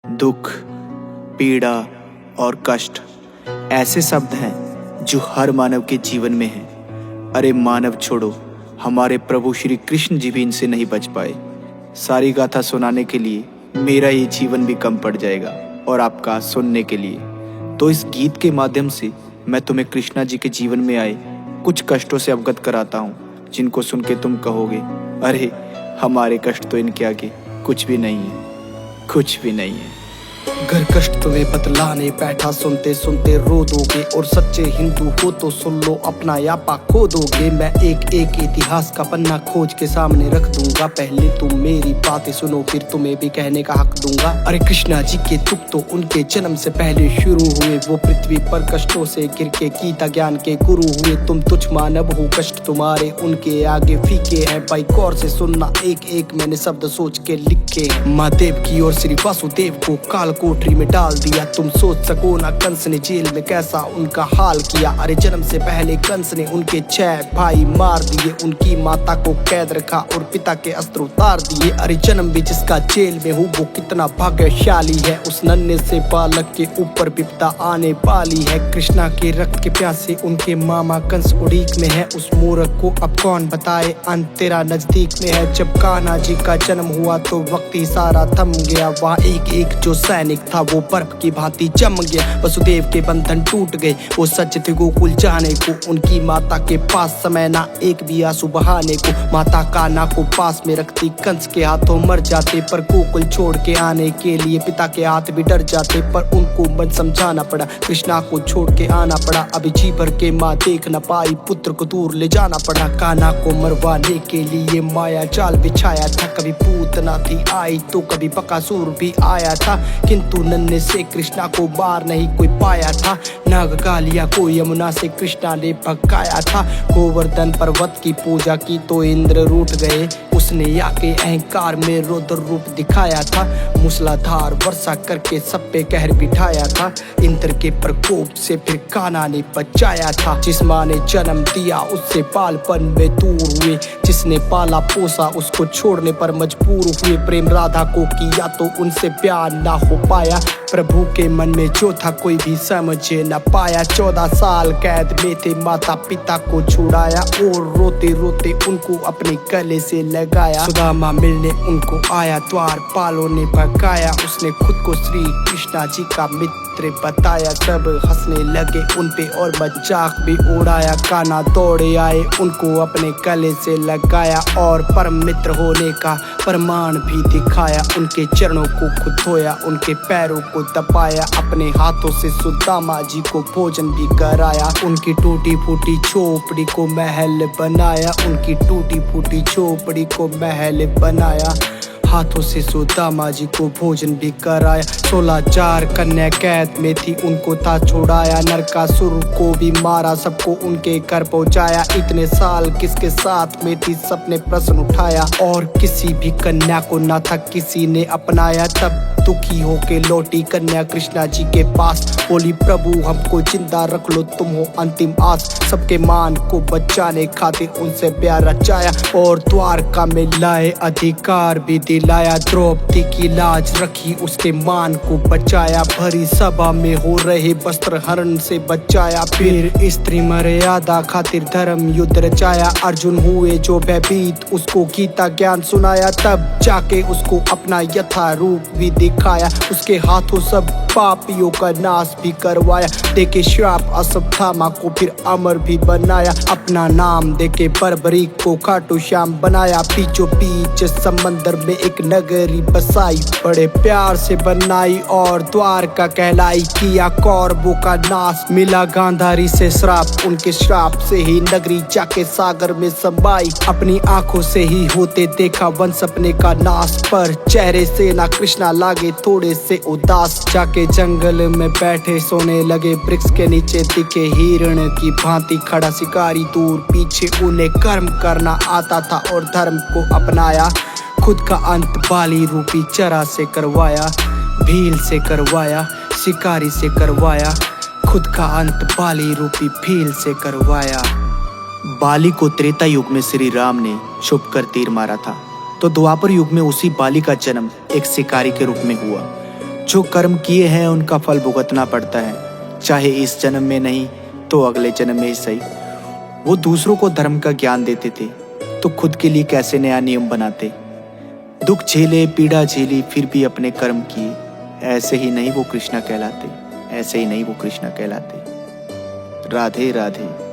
दुख, पीड़ा और कष्ट ऐसे शब्द हैं जो हर मानव के जीवन में हैं। अरे मानव छोड़ो, हमारे प्रभु श्री कृष्ण जी भी इनसे नहीं बच पाए। सारी गाथा सुनाने के लिए मेरा ये जीवन भी कम पड़ जाएगा और आपका सुनने के लिए। तो इस गीत के माध्यम से मैं तुम्हें कृष्णा जी के जीवन में आए कुछ कष्टों से अवगत कराता हूँ, जिनको सुन के तुम कहोगे, अरे हमारे कष्ट तो इनके आगे कुछ भी नहीं है, कुछ भी नहीं है। घर कष्ट तुम्हें बतलाने बैठा, सुनते सुनते रो दोगे। और सच्चे हिंदू हो तो सुन लो, अपना यापा खो दोगे। मैं एक एक इतिहास का पन्ना खोज के सामने रख दूंगा। पहले तुम मेरी बातें सुनो, फिर तुम्हें भी कहने का हक दूंगा। अरे कृष्णा जी के दुख तो उनके जन्म से पहले शुरू हुए। वो पृथ्वी पर कष्टों से गिर के गीता ज्ञान के गुरु हुए। तुम तुच्छ मानव हो, कष्ट तुम्हारे उनके आगे फीके हैं। भाई गौर से सुनना, एक एक मैंने शब्द सोच के लिखे हैं। माँ देव की और श्री वासुदेव को काल कोठरी में डाल दिया। तुम सोच सको ना कंस ने जेल में कैसा उनका हाल किया। अरे जन्म से पहले कंस ने उनके 6 भाई मार दिए। उनकी माता को कैद रखा और पिता के अस्त्र उतार दिए। अरे जन्म भी जिसका जेल में हो, वो कितना भाग्यशाली है। उस नन्हे से बालक के ऊपर विपदा आने वाली है। कृष्णा के रक्त के प्यासे उनके मामा कंस उड़ीक में है। उस मूर्ख को अब कौन बताए, अंत तेरा नजदीक में है। जब कान्हा जी का जन्म हुआ तो वक्त ही सारा थम गया। वहाँ एक एक जो सैनिक था वो बर्फ की भांति जम गया। वसुदेव के बंधन टूट गए, वो सच थे गोकुल जाने को। उनकी माता के पास समय ना एक भी आंसू बहाने को। माता कान्हा को पास में रखती, कंस के हाथों मर जाते। पर गोकुल छोड़ के आने के लिए पिता के हाथ भी डर जाते। पर उनको मन समझाना पड़ा, कृष्णा को छोड़ के आना पड़ा। अभी जी भर के माँ देख न पाई, पुत्र को दूर ले जाना पड़ा। कान्हा को मरवाने के लिए माया जाल बिछाया था। कभी पूतना थी आई तो कभी बकासुर भी आया था। किंतु नन्हे से कृष्णा को मार नहीं कोई पाया था। नागकालिया को यमुना से कृष्णा ने भगाया था। गोवर्धन पर्वत की पूजा की तो इंद्र रूठ गए। उसने आके अहंकार में रौद्र रूप दिखाया था। मूसलाधार वर्षा करके सब पे कहर बिठाया था। इंद्र के प्रकोप से फिर कान्हा ने बचाया था। जिस माँ ने जन्म दिया उससे बालपन में दूर हुए। जिसने पाला पोसा उसको छोड़ने पर मजबूर हुए। प्रेम राधा को किया तो उनसे प्यार ना हो पाया। प्रभु के मन में जो था कोई भी समझ न पाया। 14 साल कैद में थे, माता पिता को छुड़ाया। और रोते रोते उनको अपने गले से लगाया। सुदामा मिलने उनको आया, द्वारपालों ने भगाया। उसने खुद को श्री कृष्णा जी का मित्र बताया। सब हंसने लगे उन पे और मजाक भी उड़ाया। कान्हा दौड़े आए, उनको अपने गले से लगाया। और परम मित्र होने का प्रमाण भी दिखाया। उनके चरणों को खुद धोया, उनके पैरों को दबाया। अपने हाथों से सुदामा जी को भोजन भी कराया। उनकी टूटी फूटी झोपड़ी को महल बनाया। उनकी टूटी फूटी झोपड़ी को महल बनाया। हाथों से सुदामा जी को भोजन भी कराया। 16,000 कन्या कैद में थी, उनको था छुड़ाया। नरकासुर को भी मारा, सबको उनके घर पहुंचाया। इतने साल किसके साथ में थी, सबने प्रश्न उठाया। और किसी भी कन्या को ना था किसी ने अपनाया। तब दुखी होके लौटी कन्या कृष्णा जी के पास। बोली, प्रभु हमको जिंदा रख लो, तुम हो अंतिम आस। सबके मान को बचाने खातिर उनसे प्यार रचाया। और द्वारका में लाए अधिकार भी दिलाया। द्रौपदी की लाज रखी, उसके मान को बचाया। भरी सभा में हो रहे वस्त्र हरण से बचाया। फिर स्त्री मर्यादा खातिर धर्म युद्ध रचाया। अर्जुन हुए जो भयभीत, उसको गीता ज्ञान सुनाया। तब जाके उसको अपना यथा रूप भी दिखाया। उसके हाथों सब पापियों का नाश भी करवाया। देके श्राप अश्वत्थामा को फिर अमर भी बनाया। अपना नाम देके बर्बरीक को खाटू श्याम बनाया। बीचों बीच समंदर में एक नगरी बसाई, बड़े प्यार से बनाई और द्वारका कहलाई। किया कौरवों का नाश, मिला गांधारी से श्राप। उनके श्राप से ही नगरी जाके सागर में समाई। अपनी आंखों से ही होते देखा वंश अपने का नाश। पर चेहरे से ना कृष्णा लागे थोड़े से उदास। जाके जंगल में बैठे सोने लगे, वृक्ष के नीचे दिखे हिरण की भांति खड़ा शिकारी। दूर पीछे उन्हें कर्म करना आता था और धर्म को अपनाया। खुद का अंत बाली रूपी चरा से करवाया। भील से करवाया, शिकारी से करवाया। खुद का अंत बाली रूपी भील से करवाया। बाली को त्रेता युग में श्री राम ने छुप कर तीर मारा था, तो द्वापर युग में उसी बाली का जन्म एक शिकारी के रूप में हुआ। जो कर्म किए हैं उनका फल भुगतना पड़ता है, चाहे इस जन्म में नहीं तो अगले जन्म में ही सही। वो दूसरों को धर्म का ज्ञान देते थे तो खुद के लिए कैसे नया नियम बनाते। दुख झेले, पीड़ा झेली, फिर भी अपने कर्म किए। ऐसे ही नहीं वो कृष्णा कहलाते, ऐसे ही नहीं वो कृष्णा कहलाते। राधे राधे।